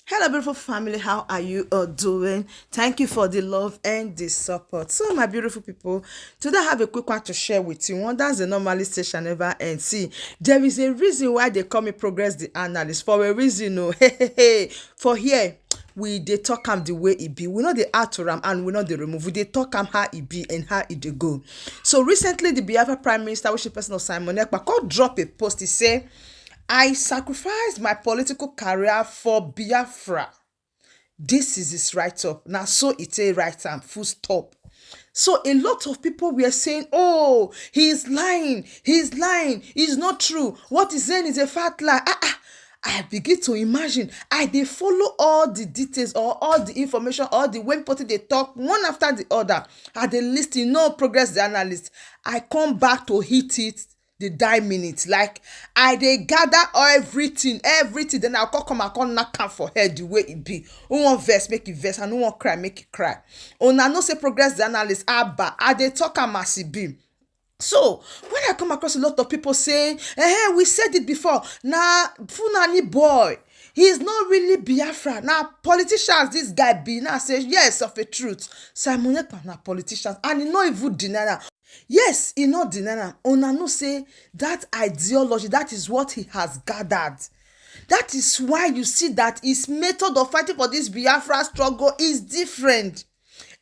Hello, beautiful family. How are you all doing? Thank you for the love and the support. So, my beautiful people, today I have a quick one to share with you. One that's the normalist station never ends. See, there is a reason why they call me Progress the Analyst. For a reason, no. For here, we they talk am the way it be. We know the add to am and we know the remove. We they talk am how it be and how it dey go. So recently, the Biafra Prime Minister, which is the person of Simon Ekpa, called drop a post. He say, I sacrificed my political career for Biafra. This is his write-up. Now, so it's a write-up, full stop. So a lot of people were saying, oh, he's lying, it's not true. What he's saying is a fat lie. I begin to imagine, they follow all the details or all the information, all the way people they talk one after the other. They listing, no progress the analyst. I come back to hit it the die minutes, like I dey gather everything then I'll come and come knock am for head the way it be. Who want verse make it verse and who want cry make it cry. Una no say progress the analyst abba I dey talk am as e be. So when I come across a lot of people saying, we said it before, na Funani boy, he's not really Biafra. Now politicians, this guy be now say yes of a truth. Simon Ekpa na politicians and he no even deny am. Yes, he not deny am. Una no say that ideology, that is what he has gathered. That is why you see that his method of fighting for this Biafra struggle is different.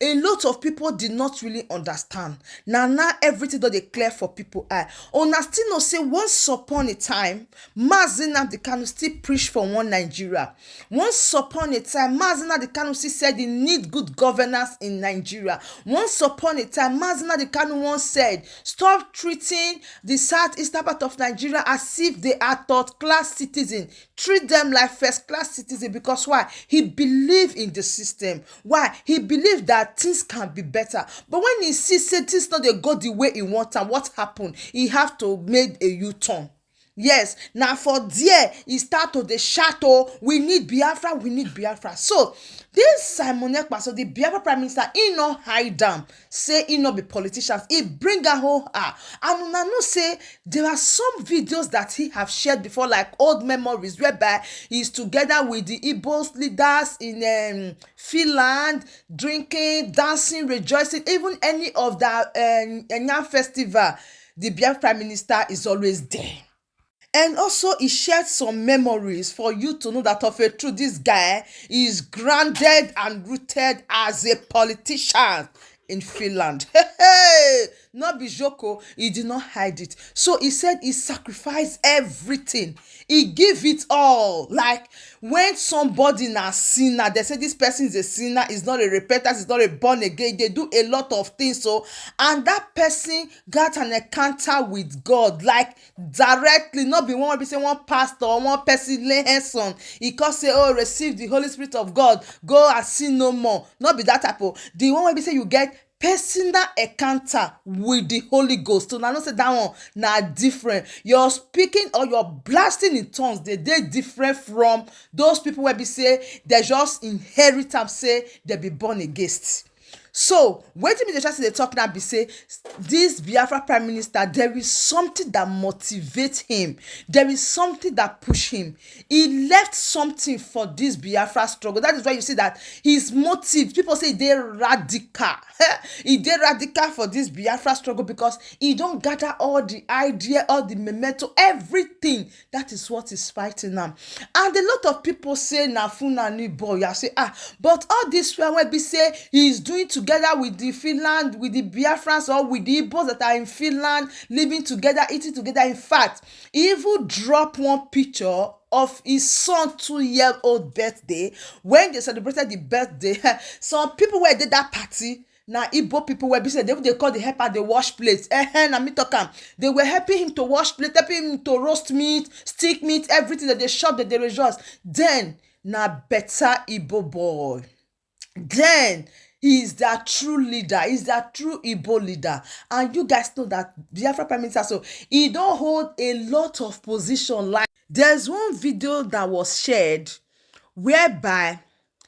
A lot of people did not really understand. Now everything that they clear for people eye. Una still know say once upon a time, Mazi Nnamdi Kanu still preach for one Nigeria. Once upon a time, Mazi Nnamdi Kanu still said he need good governance in Nigeria. Once upon a time, Mazi Nnamdi Kanu once said, stop treating the southeastern part of Nigeria as if they are third-class citizens. Treat them like first-class citizens, because why? He believed in the system. Why? He believed that things can be better. But when he sees say things not they go the way he wants, and what happened? He have to make a U-turn. Yes, now for there, he start to the shadow. We need Biafra, we need Biafra. So, this Simon Ekpa, so the Biafra Prime Minister, he no hide them, say he no be politicians, he bring a whole And una know say, there are some videos that he have shared before, like old memories, whereby he's together with the Igbos leaders in Finland, drinking, dancing, rejoicing, even any of the Enyam festival, the Biafra Prime Minister is always there. And also, he shared some memories for you to know that of a truth, this guy is grounded and rooted as a politician in Finland. Hey, not be joko, he did not hide it. So he said he sacrificed everything. He gave it all. Like when somebody na sinner, they say this person is a sinner, is not a repentant, is not a born again. They do a lot of things. So, and that person got an encounter with God, like directly, not be one be say one pastor or one person lay hands on. He can say, oh, receive the Holy Spirit of God, go and sin no more. Not be that type of. The one will be say you get personal encounter with the Holy Ghost. So now say that one na different. You're speaking or you're blasting in tongues. They different from those people where be say they just inherit and say they be born again. So wetin be the chance they talk now be say this Biafra Prime Minister, there is something that motivates him. There is something that push him. He left something for this Biafra struggle. That is why you see that his motive, people say they're radical. He did radical for this Biafra struggle because he don't gather all the idea, all the memento, everything. That is what is fighting now. And a lot of people say na Funani boy. I say but all this one when be say he is doing together with the Finland, with the Biafrans or with the Igbos that are in Finland, living together, eating together. In fact, he even dropped one picture of his son 2-year-old birthday. When they celebrated the birthday, some people were at that party. Now Igbo people were busy. They call the helper the wash plates. Na me talk am. They were helping him to wash plate, helping him to roast meat, stick meat, everything that they shop, that they rejoice. Then na better Igbo boy. Then he is their true leader. He's their true Igbo leader. And you guys know that Biafra Prime Minister, so he don't hold a lot of position. Like there's one video that was shared whereby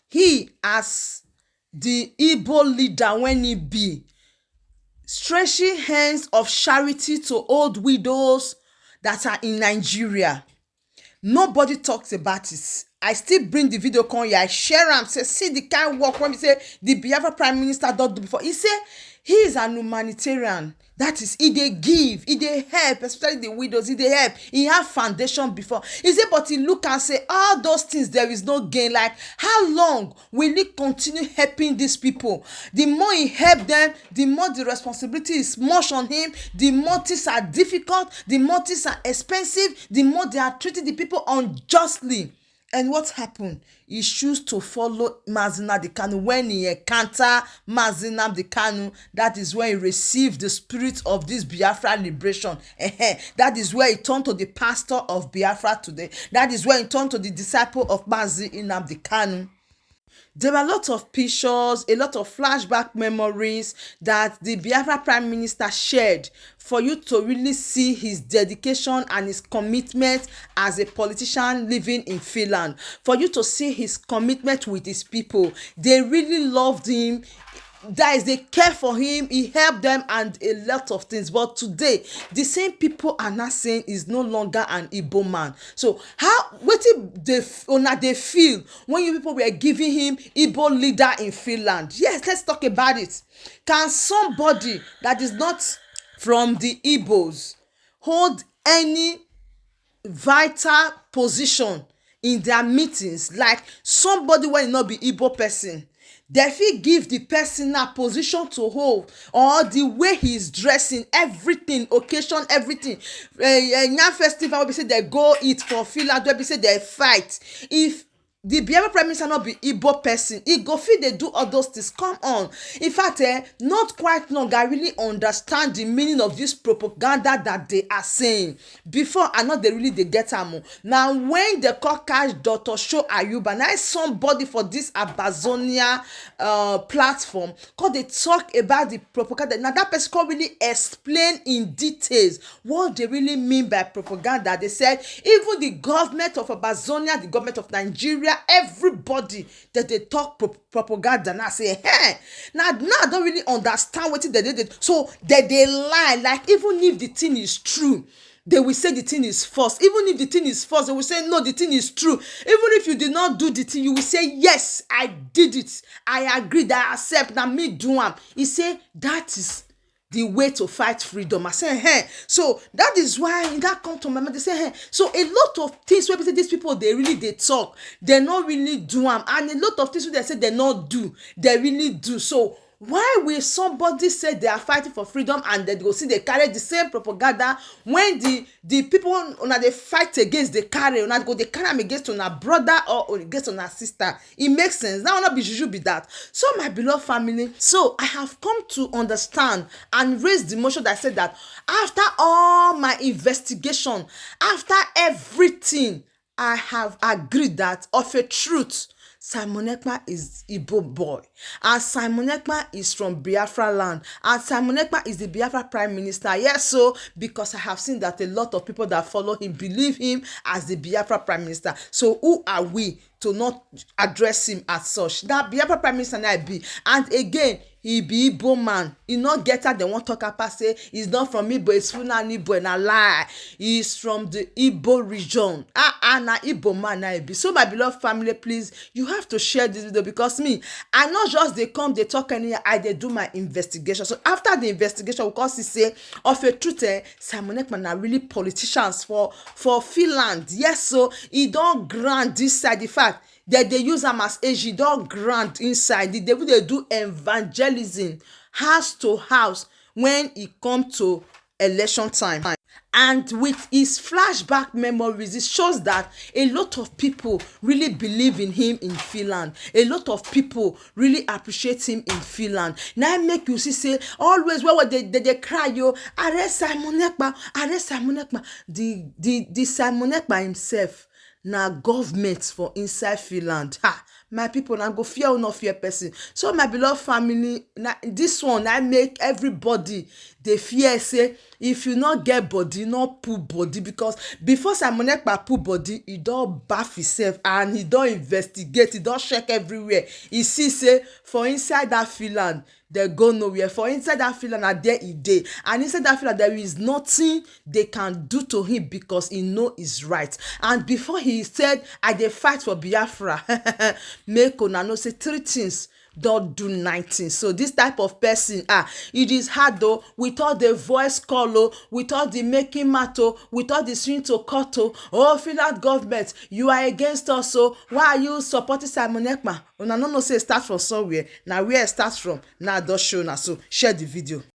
he, as the Igbo leader when he be, stretching hands of charity to old widows that are in Nigeria. nobody talks about it. I still bring the video come here, I share am, say see the kind work when we say the Biafra prime minister don do before. He say he is an humanitarian. That is, he dey give, he dey help, especially the widows, he dey help. He have foundation before. He say, but he look and say, all those things, there is no gain. Like, how long will he continue helping these people? The more he help them, the more the responsibility is much on him, the more things are difficult, the more things are expensive, the more they are treating the people unjustly. And what happened? He choose to follow Mazi Nnamdi Kanu. When he encounter Mazi Nnamdi Kanu, that is when he received the spirit of this Biafra liberation. That is where he turned to the pastor of Biafra today. That is where he turned to the disciple of Mazi Nnamdi Kanu. There are a lot of pictures, a lot of flashback memories that the Biafra Prime Minister shared for you to really see his dedication and his commitment as a politician living in Finland. For you to see his commitment with his people. They really loved him. That is, they care for him, he helped them, and a lot of things. But today, the same people are not saying he's no longer an Igbo man. So what they feel when you people were giving him Igbo leader in Finland? Yes, let's talk about it. Can somebody that is not from the Igbos hold any vital position in their meetings? Like somebody when not be Igbo person, they fit give the person a position to hold, or the way he is dressing, everything, occasion, everything. Yam festival wey be say they go eat for Finland, wey be say they fight. If the Biafra prime minister not be Igbo person, he go fit dey do all those things. Come on. In fact, not quite long, I really understand the meaning of this propaganda that they are saying. Before, I know they really dey get am. Now, when the call catch Dr. Show Ayuba, now somebody for this Abazonia platform, cause they talk about the propaganda. Now, that person can really explain in details what they really mean by propaganda. They said even the government of Abazonia, the government of Nigeria, everybody that they talk propaganda, and I say, hey, now I don't really understand what they did. So they lie. Like, even if the thing is true, they will say the thing is false. Even if the thing is false, they will say, no, the thing is true. Even if you did not do the thing, you will say, yes, I did it. I agree, that I accept, that me do am. He say, that is the way to fight freedom. I say, hey, so that is why that come to my mind. They say, hey, so a lot of things where these people, they talk, they not really do them, and a lot of things they say they not do, they really do. So why will somebody say they are fighting for freedom and they go see they carry the same propaganda when the people when they fight against they carry them against on a brother or against on a sister? It makes sense. That will not be juju be that. So my beloved family, so I have come to understand and raise the motion that said that after all my investigation, after everything, I have agreed that of a truth, Simon Ekpa is Igbo boy, and Simon Ekpa is from Biafra land, and Simon Ekpa is the Biafra prime minister. Yes, so because I have seen that a lot of people that follow him believe him as the Biafra prime minister. So who are we to not address him as such? That Biafra prime minister now be, and again, he be Igbo man. He not get that they want to talk about say he's not from Igbo, it's Fulani boy, na lie. He's from the Igbo region. Na Igbo man na be. So my beloved family, please, you have to share this video, because me, I not just they come, they talk anyhow, they do my investigation. So after the investigation, because he say of a truth, Simon Ekpa are really politicians for Finland. Yes, so he don't grant this side. The fact that they use them as AG, don't grant inside. They do evangelism house to house when it come to election time. And with his flashback memories, it shows that a lot of people really believe in him in Finland. A lot of people really appreciate him in Finland. Now make you see say always where they cry, yo, arrest Simon Ekpa, arrest Simon Ekpa. The Simon Ekpa himself na government for inside Finland. My people, now go fear or not fear person. So my beloved family, this one I make everybody they fear say if you not get body, not pull body, because before Simon Ekpa pull body, he don't bath himself and he don't investigate, he don't check everywhere. He see say for inside that Finland, they go nowhere. For inside that Fula na there e dey, and inside that Fula there is nothing they can do to him because he know is right. And before he said I dey fight for Biafra, make una know say 3 things don't do 19. So this type of person, it is hard though, with all the voice call, with all the making matter, with all the swing to cut, oh Finland government, you are against us, so why are you supporting Simon Ekpa? Una no know say start from somewhere. Now where it starts from, now it does show now. So share the video.